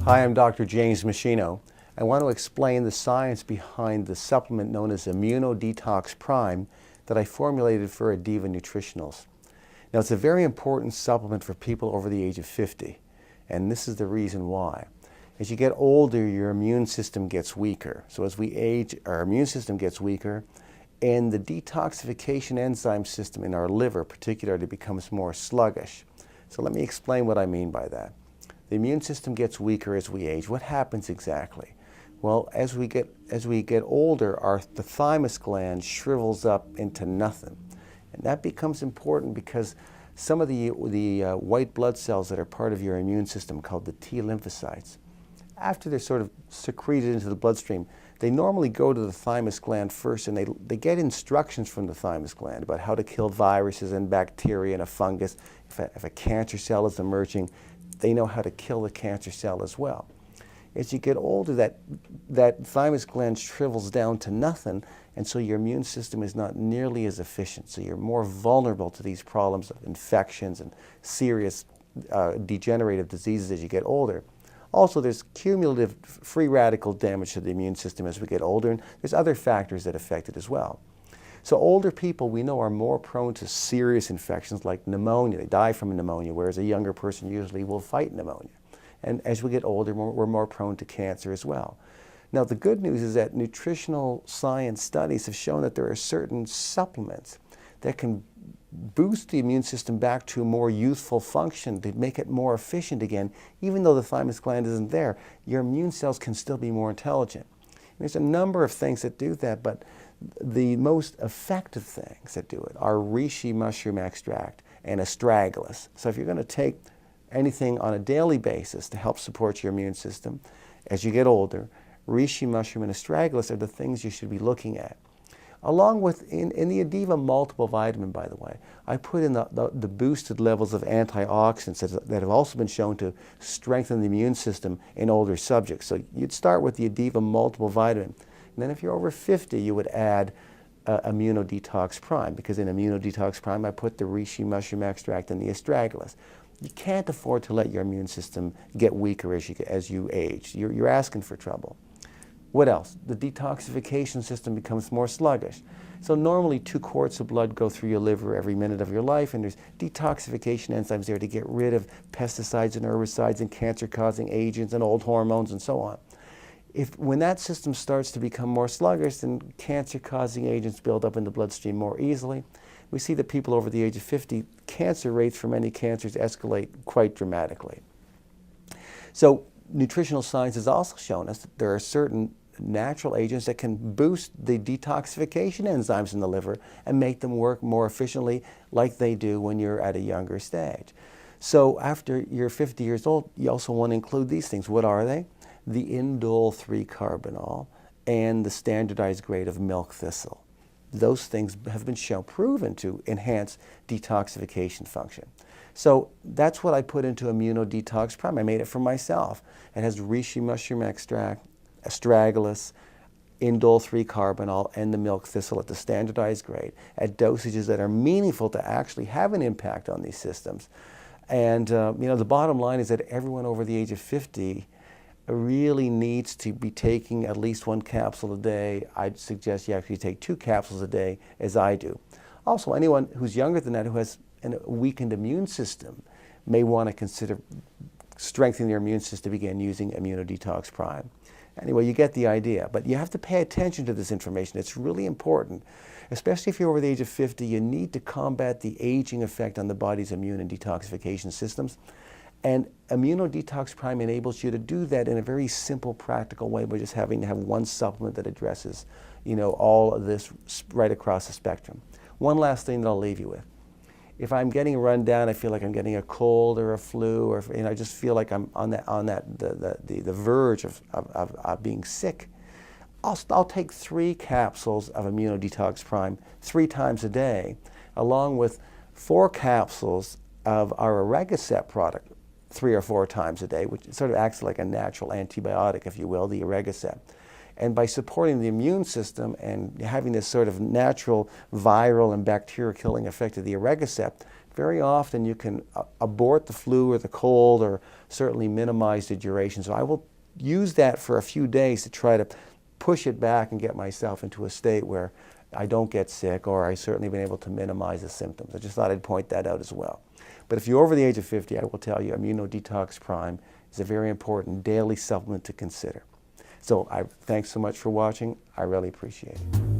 Hi, I'm Dr. James Machino. I want to explain the science behind the supplement known as Immuno-Detox Prime that I formulated for Adeeva Nutritionals. Now, it's a very important supplement for people over the age of 50, and this is the reason why. As you get older, your immune system gets weaker. So as we age, our immune system gets weaker, and the detoxification enzyme system in our liver particularly becomes more sluggish. So let me explain what I mean by that. The immune system gets weaker as we age. What happens exactly? Well, as we get older, the thymus gland shrivels up into nothing. And that becomes important because some of the white blood cells that are part of your immune system, called the T lymphocytes, after they're sort of secreted into the bloodstream, they normally go to the thymus gland first, and they get instructions from the thymus gland about how to kill viruses and bacteria and a fungus. If a cancer cell is emerging, they know how to kill the cancer cell as well. As you get older, that thymus gland shrivels down to nothing, and so your immune system is not nearly as efficient. So you're more vulnerable to these problems of infections and serious degenerative diseases as you get older. Also, there's cumulative free radical damage to the immune system as we get older, and there's other factors that affect it as well. So older people, we know, are more prone to serious infections like pneumonia. They die from pneumonia, whereas a younger person usually will fight pneumonia. And as we get older, we're more prone to cancer as well. Now, the good news is that nutritional science studies have shown that there are certain supplements that can boost the immune system back to a more youthful function, to make it more efficient again. Even though the thymus gland isn't there, your immune cells can still be more intelligent. And there's a number of things that do that, but the most effective things that do it are reishi mushroom extract and astragalus. So if you're going to take anything on a daily basis to help support your immune system as you get older, reishi mushroom and astragalus are the things you should be looking at. Along with, in the Adeeva multiple vitamin, by the way, I put in the boosted levels of antioxidants that have also been shown to strengthen the immune system in older subjects. So you'd start with the Adeeva multiple vitamin. And then if you're over 50, you would add Immuno-Detox Prime, because in Immuno-Detox Prime I put the reishi mushroom extract and the astragalus. You can't afford to let your immune system get weaker as you age. You're asking for trouble. What else? The detoxification system becomes more sluggish. So normally 2 quarts of blood go through your liver every minute of your life, and there's detoxification enzymes there to get rid of pesticides and herbicides and cancer-causing agents and old hormones and so on. When that system starts to become more sluggish, then cancer-causing agents build up in the bloodstream more easily. We see that people over the age of 50, cancer rates for many cancers escalate quite dramatically. So nutritional science has also shown us that there are certain natural agents that can boost the detoxification enzymes in the liver and make them work more efficiently like they do when you're at a younger stage. So after you're 50 years old, you also want to include these things. What are they? The indole 3-carbinol and the standardized grade of milk thistle. Those things have been proven to enhance detoxification function. So that's what I put into Immuno-Detox Prime. I made it for myself. It has reishi mushroom extract, astragalus, indole 3-carbinol, and the milk thistle at the standardized grade at dosages that are meaningful to actually have an impact on these systems. And the bottom line is that everyone over the age of 50 really needs to be taking at least 1 capsule a day. I'd suggest you actually take 2 capsules a day, as I do. Also, anyone who's younger than that, who has a weakened immune system, may want to consider strengthening their immune system again using Immuno-Detox Prime. Anyway, you get the idea, but you have to pay attention to this information. It's really important. Especially if you're over the age of 50, you need to combat the aging effect on the body's immune and detoxification systems. And Immuno-Detox Prime enables you to do that in a very simple, practical way by just having to have 1 supplement that addresses, all of this right across the spectrum. One last thing that I'll leave you with. If I'm getting run down, I feel like I'm getting a cold or a flu, or I just feel like I'm on the verge of being sick, I'll take 3 capsules of Immuno-Detox Prime 3 times a day, along with 4 capsules of our Oregacept product 3 or 4 times a day, which sort of acts like a natural antibiotic, if you will, the Oregacept. And by supporting the immune system and having this sort of natural viral and bacterial killing effect of the Oregacept, very often you can abort the flu or the cold, or certainly minimize the duration. So I will use that for a few days to try to push it back and get myself into a state where I don't get sick, or I certainly been able to minimize the symptoms. I just thought I'd point that out as well. But if you're over the age of 50, I will tell you Immuno-Detox Prime is a very important daily supplement to consider. So thanks so much for watching. I really appreciate it.